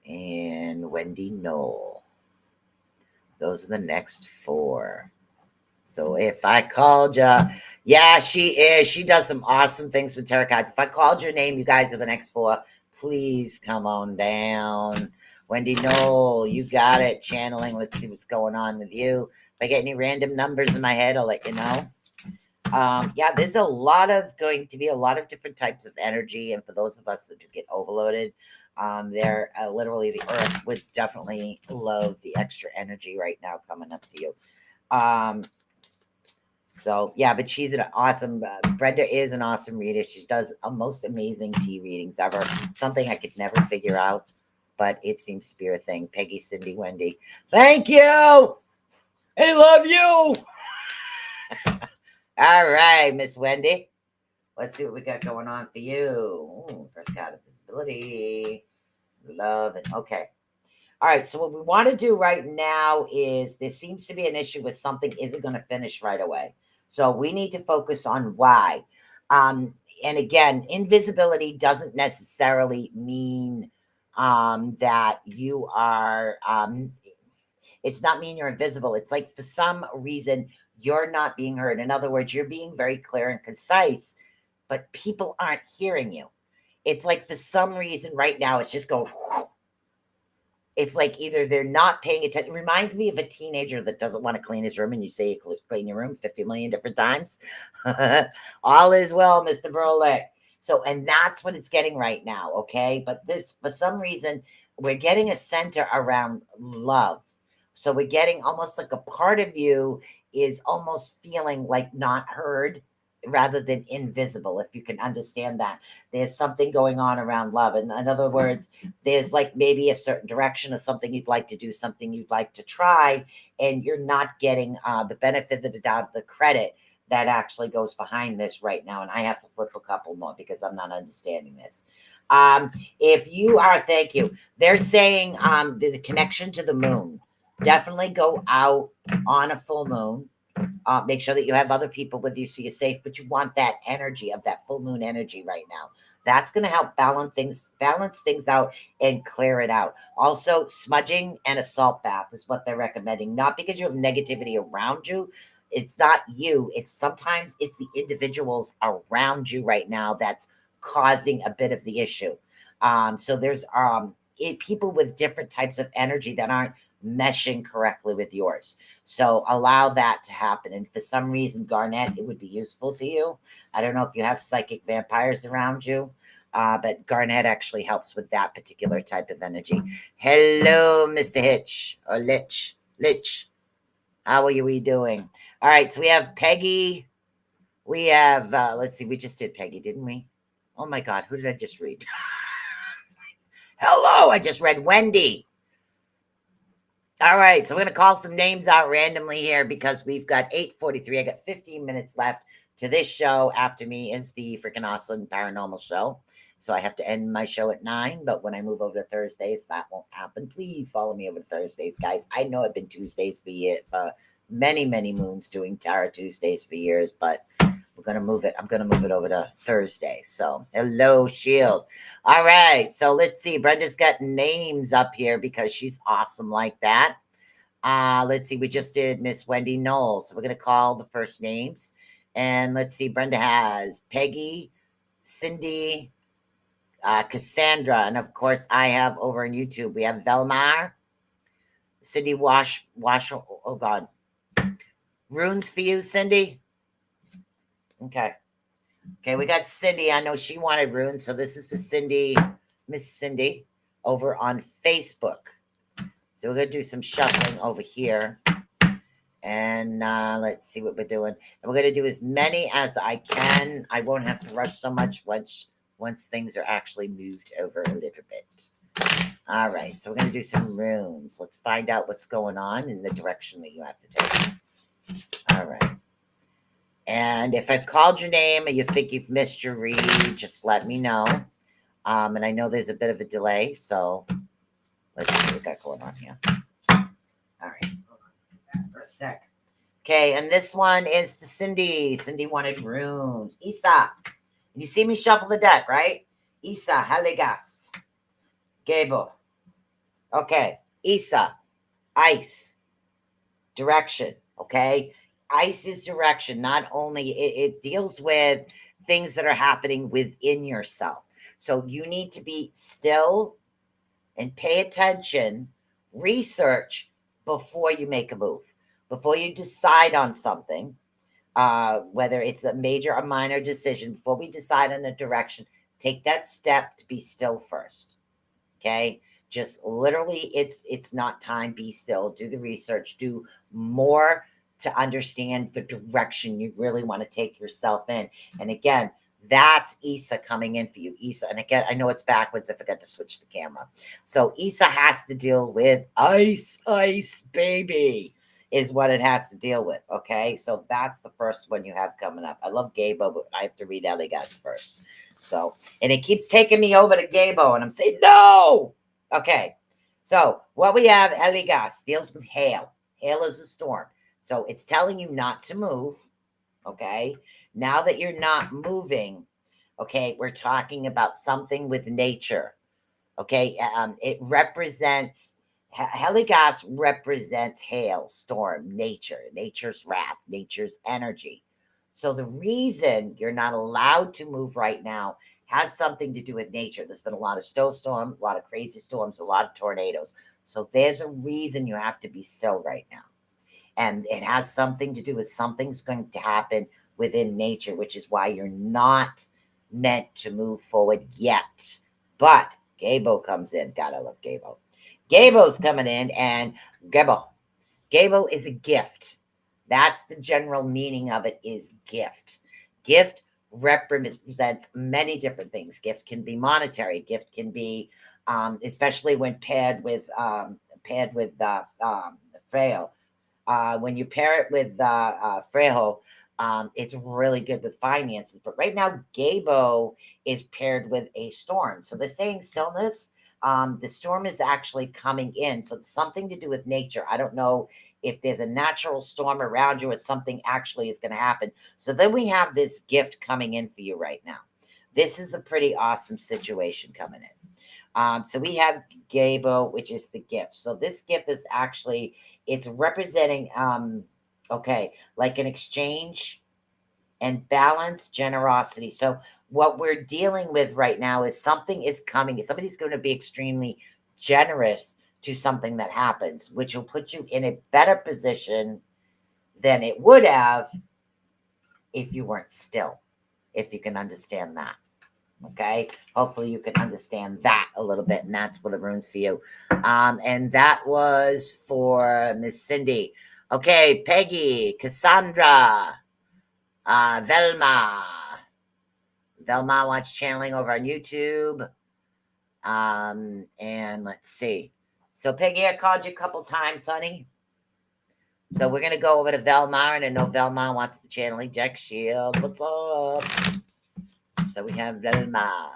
and Wendy Knoll. Those are the next four. So if I called you, yeah, she is. She does some awesome things with tarot cards. If I called your name, you guys are the next four. Please come on down. Wendy Knoll, you got it. Channeling. Let's see what's going on with you. If I get any random numbers in my head, I'll let you know. Yeah, there's going to be a lot of different types of energy. And for those of us that do get overloaded, they're literally the earth would definitely love the extra energy right now coming up to you. So yeah, but she's an awesome, Brenda is an awesome reader. She does a most amazing tea readings ever. Something I could never figure out, but it seems to be a thing. Peggy, Cindy, Wendy. Thank you. I love you. All right, Miss Wendy. Let's see what we got going on for you. Ooh, first card of visibility. Love it. Okay. All right. So what we want to do right now is there seems to be an issue with something isn't going to finish right away. So we need to focus on why. And again, invisibility doesn't necessarily mean that you are, it's not mean you're invisible. It's like for some reason, you're not being heard. In other words, you're being very clear and concise, but people aren't hearing you. It's like for some reason right now, it's just going, it's like either they're not paying attention. It reminds me of a teenager that doesn't want to clean his room, and you say you clean your room 50 million different times. All is well, Mr. Burlick. So, and that's what it's getting right now, okay? But this, for some reason, we're getting a center around love. So we're getting almost like a part of you is almost feeling like not heard rather than invisible, if you can understand that. There's something going on around love. And in other words, there's like maybe a certain direction of something you'd like to do, something you'd like to try, and you're not getting the benefit of the doubt, the credit that actually goes behind this right now. And I have to flip a couple more because I'm not understanding this. If you are, thank you. They're saying the connection to the moon. Definitely go out on a full moon. Make sure that you have other people with you so you're safe, but you want that energy of that full moon energy right now. That's going to help balance things out and clear it out. Also, smudging and a salt bath is what they're recommending. Not because you have negativity around you. It's not you. It's sometimes it's the individuals around you right now that's causing a bit of the issue. So there's people with different types of energy that aren't meshing correctly with yours. So allow that to happen. And for some reason, Garnet, it would be useful to you. I don't know if you have psychic vampires around you, but Garnet actually helps with that particular type of energy. Hello, Mr. Hitch or Lich. How are we doing? All right. So we have Peggy. We have, let's see, we just did Peggy, didn't we? Oh my God. Who did I just read? Hello. I just read Wendy. All right, so we're going to call some names out randomly here because we've got 8:43. I got 15 minutes left to this show. After me is the freaking awesome paranormal show. So I have to end my show at 9, but when I move over to Thursdays, that won't happen. Please follow me over to Thursdays, guys. I know I've been Tuesdays for many, many moons doing Tarot Tuesdays for years, but we're going to move it. I'm going to move it over to Thursday. So hello, Shield. All right. So let's see. Brenda's got names up here because she's awesome like that. Let's see. We just did Miss Wendy Knoll. So we're going to call the first names. And let's see. Brenda has Peggy, Cindy, Cassandra. And of course, I have over on YouTube, we have Velmar, Cindy Wash. Oh God. Runes for you, Cindy. Okay, we got Cindy. I know she wanted runes, so this is for Cindy, Miss Cindy, over on Facebook. So we're going to do some shuffling over here. And let's see what we're doing. And we're going to do as many as I can. I won't have to rush so much once things are actually moved over a little bit. All right, so we're going to do some runes. Let's find out what's going on in the direction that you have to take. All right. And if I've called your name and you think you've missed your read, just let me know. And I know there's a bit of a delay, so Let's see what we got going on here. All right. Hold on for a sec. Okay, and this one is to Cindy. Cindy wanted runes. Isa. You see me shuffle the deck, right? Isa, Haligas. Gable. Okay. Isa. Ice. Direction. Okay. Ice is direction. Not only it deals with things that are happening within yourself. So you need to be still and pay attention, research before you make a move, before you decide on something, whether it's a major or minor decision. Before we decide on a direction, take that step to be still first. Okay. Just literally, it's not time. Be still. Do the research. Do more to understand the direction you really want to take yourself in. And again, that's Isa coming in for you. Isa, and again, I know it's backwards. I forgot to switch the camera. So Isa has to deal with ice, baby, is what it has to deal with. Okay, so that's the first one you have coming up. I love Gabo, but I have to read Eligas first. So, and it keeps taking me over to Gabo, and I'm saying no. Okay, so what we have, Eligas deals with hail. Hail is a storm. So it's telling you not to move. Okay, now that you're not moving, okay, we're talking about something with nature. Okay, it represents, Heligas represents hail, storm, nature, nature's wrath, nature's energy. So the reason you're not allowed to move right now has something to do with nature. There's been a lot of snowstorm, a lot of crazy storms, a lot of tornadoes. So there's a reason you have to be still right now. And it has something to do with something's going to happen within nature, which is why you're not meant to move forward yet. But Gabo comes in. God, I love Gabo. Gabo's coming in, and Gabo is a gift. That's the general meaning of it, is gift. Gift represents many different things. Gift can be monetary. Gift can be, especially when paired with frail. When you pair it with Frejo, it's really good with finances. But right now, Gabo is paired with a storm. So they're saying stillness. The storm is actually coming in. So it's something to do with nature. I don't know if there's a natural storm around you or something actually is going to happen. So then we have this gift coming in for you right now. This is a pretty awesome situation coming in. So we have Gabo, which is the gift. So this gift is actually, it's representing, like an exchange and balance, generosity. So what we're dealing with right now is something is coming. Somebody's going to be extremely generous to something that happens, which will put you in a better position than it would have if you weren't still, if you can understand that. Okay, hopefully you can understand that a little bit, and that's for the runes for you. And that was for Miss Cindy. Okay, Peggy, Cassandra, Velma. Velma wants channeling over on YouTube. And let's see. So Peggy, I called you a couple times, honey. So we're gonna go over to Velma, and I know Velma wants the channeling. Jack Shield, what's up? So we have Velma.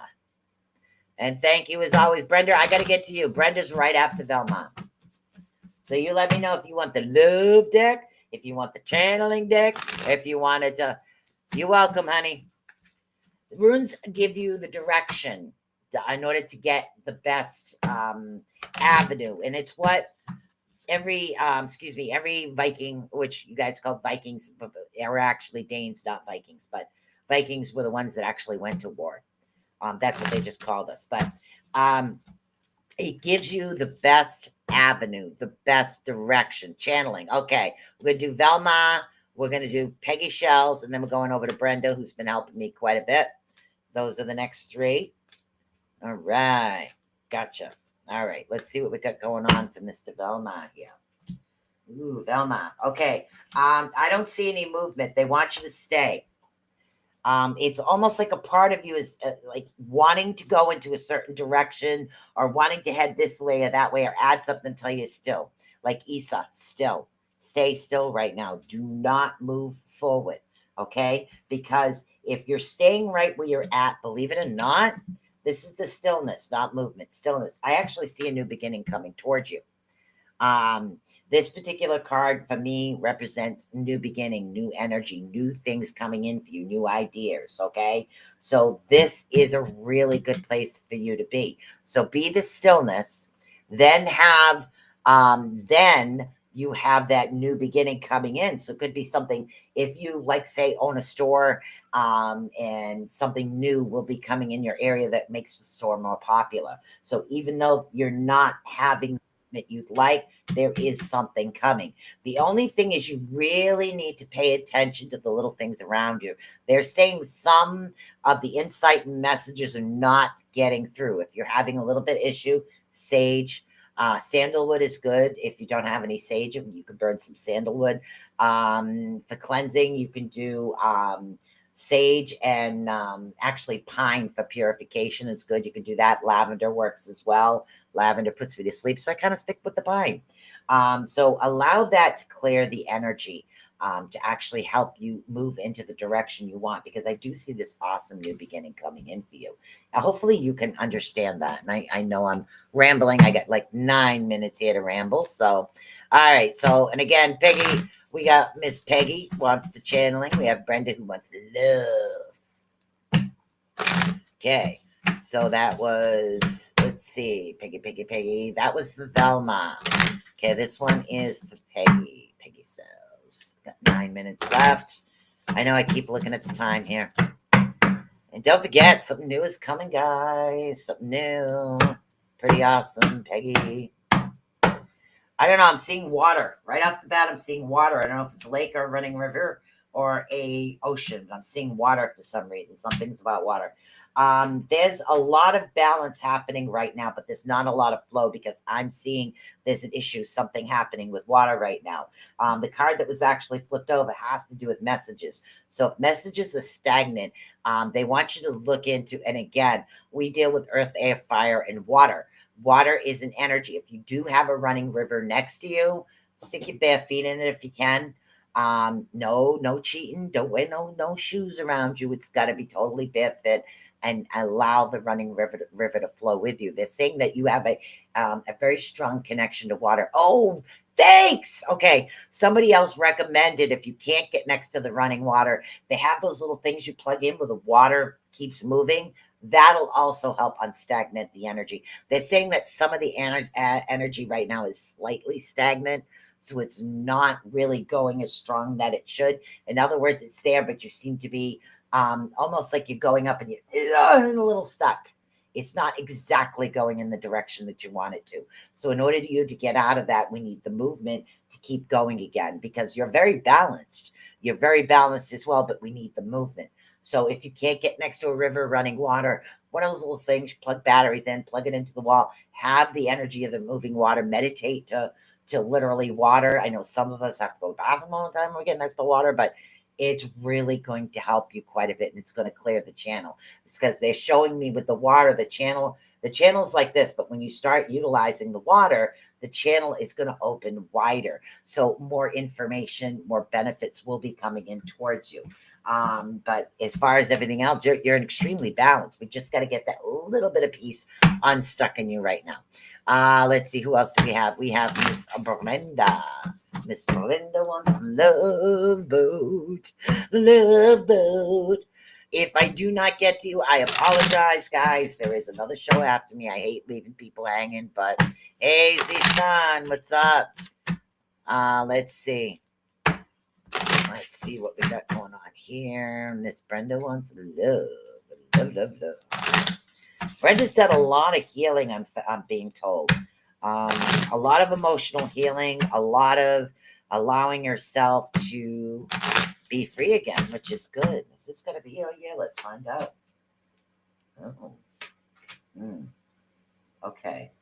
And thank you as always, Brenda. I got to get to you. Brenda's right after Velma. So you let me know if you want the love deck, if you want the channeling deck, if you wanted to. You're welcome, honey. Runes give you the direction in order to get the best avenue. And it's what every Viking, which you guys call Vikings, are actually Danes, not Vikings, but Vikings were the ones that actually went to war. That's what they just called us. But it gives you the best avenue, the best direction, channeling. Okay, we're going to do Velma. We're going to do Peggy Shells. And then we're going over to Brenda, who's been helping me quite a bit. Those are the next three. All right. Gotcha. All right. Let's see what we got going on for Mr. Velma here. Ooh, Velma. Okay. I don't see any movement. They want you to stay. It's almost like a part of you is like wanting to go into a certain direction or wanting to head this way or that way or add something until you're still. Like Isa, still. Stay still right now. Do not move forward, okay? Because if you're staying right where you're at, believe it or not, This is the stillness, not movement. Stillness. I actually see a new beginning coming towards you. This particular card for me represents new beginning, new energy, new things coming in for you, new ideas. Okay. So this is a really good place for you to be. So be the stillness, then then you have that new beginning coming in. So it could be something, if you like, say, own a store, and something new will be coming in your area that makes the store more popular. So even though you're not having that you'd like, there is something coming. The only thing is you really need to pay attention to the little things around you. They're saying some of the insight and messages are not getting through. If you're having a little bit issue, sage, sandalwood is good. If you don't have any sage, you can burn some sandalwood. For cleansing, you can do sage and actually pine for purification is good. You can do that. Lavender works as well. Lavender puts me to sleep, so I kind of stick with the pine. So allow that to clear the energy, to actually help you move into the direction you want, because I do see this awesome new beginning coming in for you. Now, hopefully you can understand that. And I know I'm rambling. I got like 9 minutes here to ramble. So, all right. So, and again, Peggy, we got Miss Peggy wants the channeling. We have Brenda who wants love. Okay. So that was, let's see, Peggy. That was for Velma. Okay, this one is for Peggy. Peggy says, got 9 minutes left. I know I keep looking at the time here. And don't forget, something new is coming, guys. Something new. Pretty awesome, Peggy. I don't know. I'm seeing water. Right off the bat, I'm seeing water. I don't know if it's a lake or a running river or a ocean. But I'm seeing water for some reason. Something's about water. There's a lot of balance happening right now, but there's not a lot of flow because I'm seeing there's an issue, something happening with water right now. The card that was actually flipped over has to do with messages. So if messages are stagnant, they want you to look into, and again, we deal with earth, air, fire, and water. Water is an energy. If you do have a running river next to you, stick your bare feet in it if you can. No cheating. Don't wear no shoes around you. It's got to be totally barefoot and allow the running river to flow with you. They're saying that you have a very strong connection to water. Oh, thanks. Okay. Somebody else recommended, if you can't get next to the running water, they have those little things you plug in where the water keeps moving. That'll also help unstagnate the energy. They're saying that some of the energy right now is slightly stagnant. So it's not really going as strong that it should. In other words, it's there, but you seem to be almost like you're going up and you're a little stuck. It's not exactly going in the direction that you want it to. So in order for you to get out of that, we need the movement to keep going again, because you're very balanced. You're very balanced as well, but we need the movement. So if you can't get next to a river running water, one of those little things, plug batteries in, plug it into the wall, have the energy of the moving water, meditate to literally water. I know some of us have to go to the bathroom all the time when we get next to water, but it's really going to help you quite a bit, and it's going to clear the channel. It's because they're showing me with the water, the channel is like this, but when you start utilizing the water, the channel is going to open wider. So more information, more benefits will be coming in towards you. But as far as everything else, you're extremely balanced. We just got to get that little bit of peace unstuck in you right now. Let's see, who else do we have? We have Miss Brenda. Miss Brenda wants love boat. If I do not get to you, I apologize, guys. There is another show after me. I hate leaving people hanging, but hey, Z-Son, what's up? Let's see. Let's see what we got going on here. Miss Brenda wants love. Brenda's done a lot of healing, I'm being told. A lot of emotional healing, a lot of allowing herself to be free again, which is good. Is this going to be? Oh, yeah, let's find out. Oh. Okay.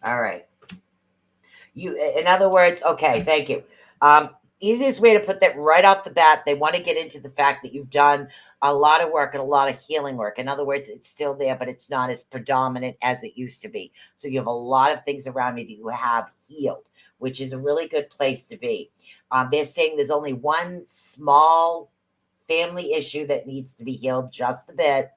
All right. In other words, okay, thank you. Easiest way to put that right off the bat, they want to get into the fact that you've done a lot of work and a lot of healing work. In other words, it's still there, but it's not as predominant as it used to be. So you have a lot of things around you that you have healed, which is a really good place to be. They're saying there's only one small family issue that needs to be healed just a bit.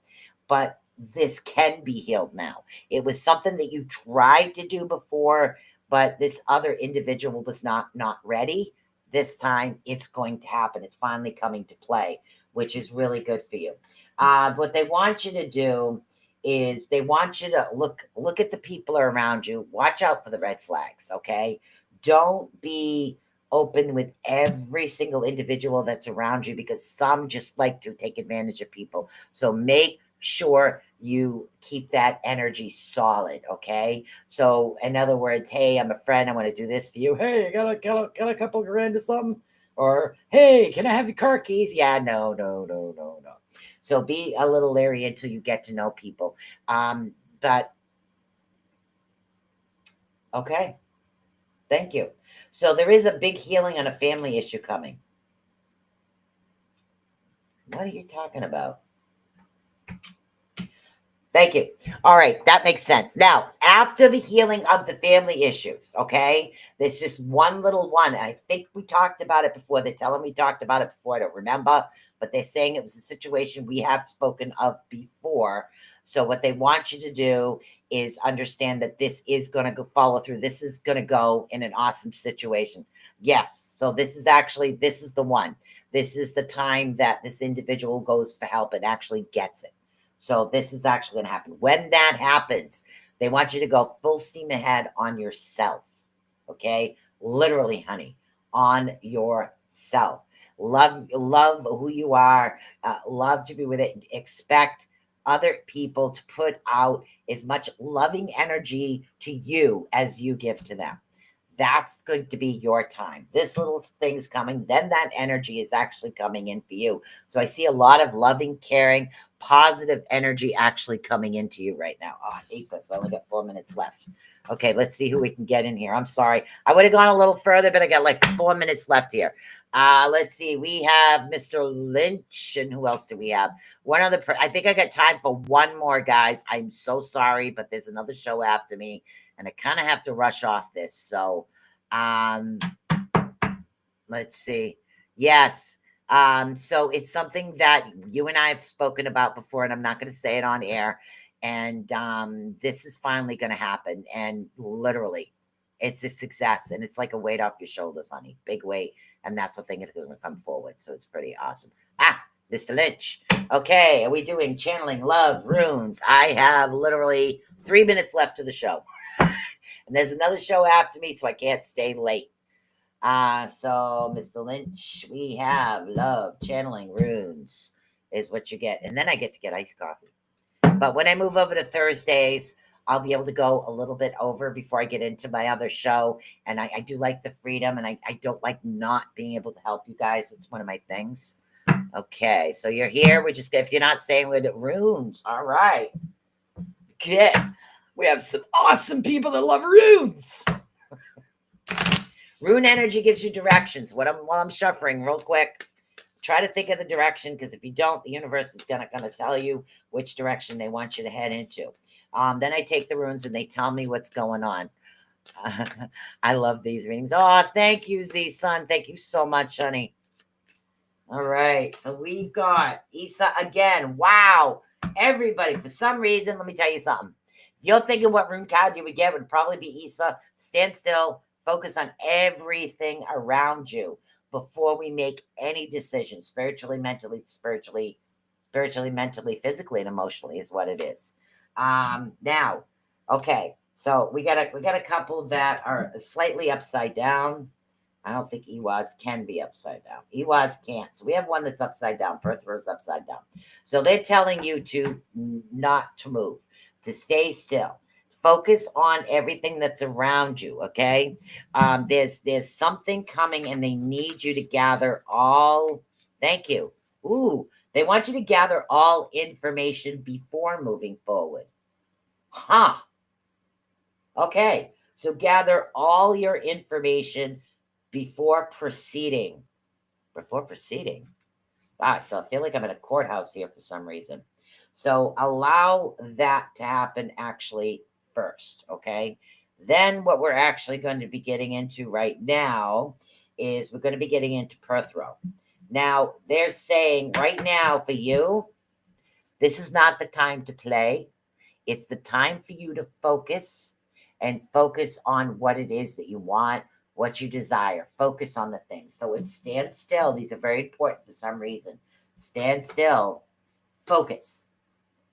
but this can be healed now. It was something that you tried to do before, but this other individual was not ready. This time it's going to happen. It's finally coming to play, which is really good for you. What they want you to do is they want you to look at the people around you. Watch out for the red flags, okay? Don't be open with every single individual that's around you, because some just like to take advantage of people. So make sure you keep that energy solid, okay? So in other words, hey, I'm a friend, I want to do this for you. Hey, got a couple grand or something? Or hey, can I have your car keys? Yeah, no. So be a little leery until you get to know people. But okay, thank you. So there is a big healing on a family issue coming. What are you talking about? Thank you. All right, that makes sense. Now, after the healing of the family issues, okay, there's just one little one. I think we talked about it before. They're telling me we talked about it before. I don't remember, but they're saying it was a situation we have spoken of before. So what they want you to do is understand that this is going to go follow through. This is going to go in an awesome situation. Yes. So this is the one. This is the time that this individual goes for help and actually gets it. So this is actually going to happen. When that happens, they want you to go full steam ahead on yourself. Okay? Literally, honey, on yourself. Love who you are. Love to be with it. Expect other people to put out as much loving energy to you as you give to them. That's going to be your time. This little thing's coming. Then that energy is actually coming in for you. So I see a lot of loving, caring, positive energy actually coming into you right now. Oh, I hate this. I only got 4 minutes left. Okay, let's see who we can get in here. I'm sorry. I would have gone a little further, but I got like 4 minutes left here. Let's see. We have Mr. Lynch, and who else do we have? One other. I think I got time for one more, guys. I'm so sorry, but there's another show after me, and I kind of have to rush off this. So, let's see. Yes. So it's something that you and I have spoken about before, and I'm not going to say it on air. And this is finally going to happen. And literally, it's a success. And it's like a weight off your shoulders, honey. Big weight. And that's what thing is going to come forward. So it's pretty awesome. Mr. Lynch. Okay, are we doing channeling love runes? I have literally 3 minutes left of the show. And there's another show after me, so I can't stay late. So Mr. Lynch, we have love channeling runes is what you get. And then I get to get iced coffee. But when I move over to Thursdays, I'll be able to go a little bit over before I get into my other show. And I do like the freedom, and I don't like not being able to help you guys. It's one of my things. Okay, so you're here. If you're not staying with runes, all right. Good. We have some awesome people that love runes. Rune energy gives you directions. While I'm shuffling real quick, try to think of the direction, because if you don't, the universe is gonna tell you which direction they want you to head into. Then I take the runes and they tell me what's going on. I love these readings. Oh, thank you, Z-Sun. Thank you so much, honey. All right, so we've got Isa again. Wow, everybody, for some reason, let me tell you something. If you're thinking what rune card you would get, would probably be Isa. Stand still, focus on everything around you before we make any decisions, spiritually, mentally, physically, and emotionally is what it is. Now, okay, so we got a couple that are slightly upside down. I don't think Iwas can be upside down. Iwas can't. So we have one that's upside down. Perthro's upside down. So they're telling you to not to move, to stay still. Focus on everything that's around you, okay? There's something coming, and they need you to gather all. Thank you. Ooh, they want you to gather all information before moving forward. Huh. Okay, so gather all your information before proceeding. Wow, so I feel like I'm in a courthouse here for some reason. So allow that to happen actually first, okay? Then what we're actually going to be getting into right now is we're going to be getting into Perthro. Now, they're saying right now for you, This is not the time to play. It's the time for you to focus and focus on what it is that you want, what you desire. Focus on the things. So it's stand still. These are very important for some reason. Stand still. Focus.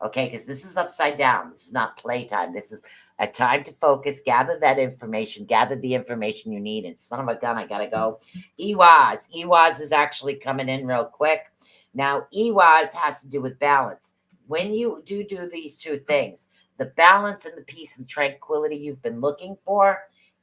Okay, because this is upside down. This is not playtime. This is a time to focus, gather that information, gather the information you need. And son of a gun, I gotta go. EWAS. EWAS is actually coming in real quick. Now, EWAS has to do with balance. When you do these two things, the balance and the peace and tranquility you've been looking for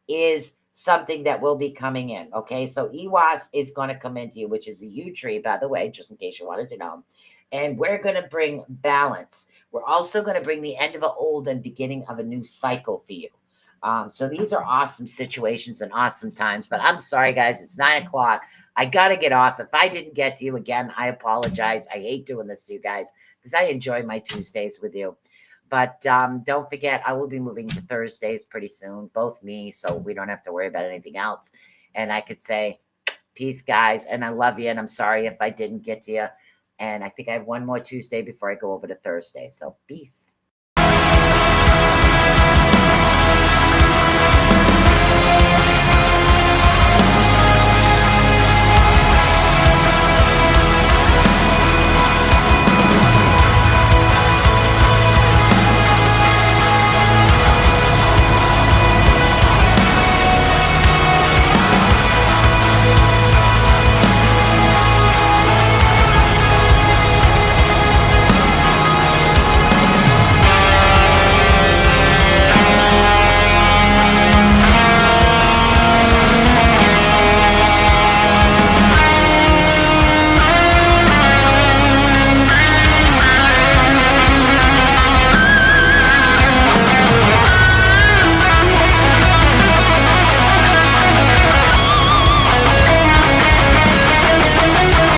is something that will be coming in. Okay, so EWAS is going to come into you, which is a yew tree, by the way, just in case you wanted to know. And we're going to bring balance. We're also going to bring the end of an old and beginning of a new cycle for you. So these are awesome situations and awesome times. But I'm sorry, guys, it's 9 o'clock. I got to get off. If I didn't get to you again, I apologize. I hate doing this to you guys because I enjoy my Tuesdays with you. But don't forget, I will be moving to Thursdays pretty soon, both me, so we don't have to worry about anything else. And I could say, peace, guys, and I love you, and I'm sorry if I didn't get to you. And I think I have one more Tuesday before I go over to Thursday. So peace.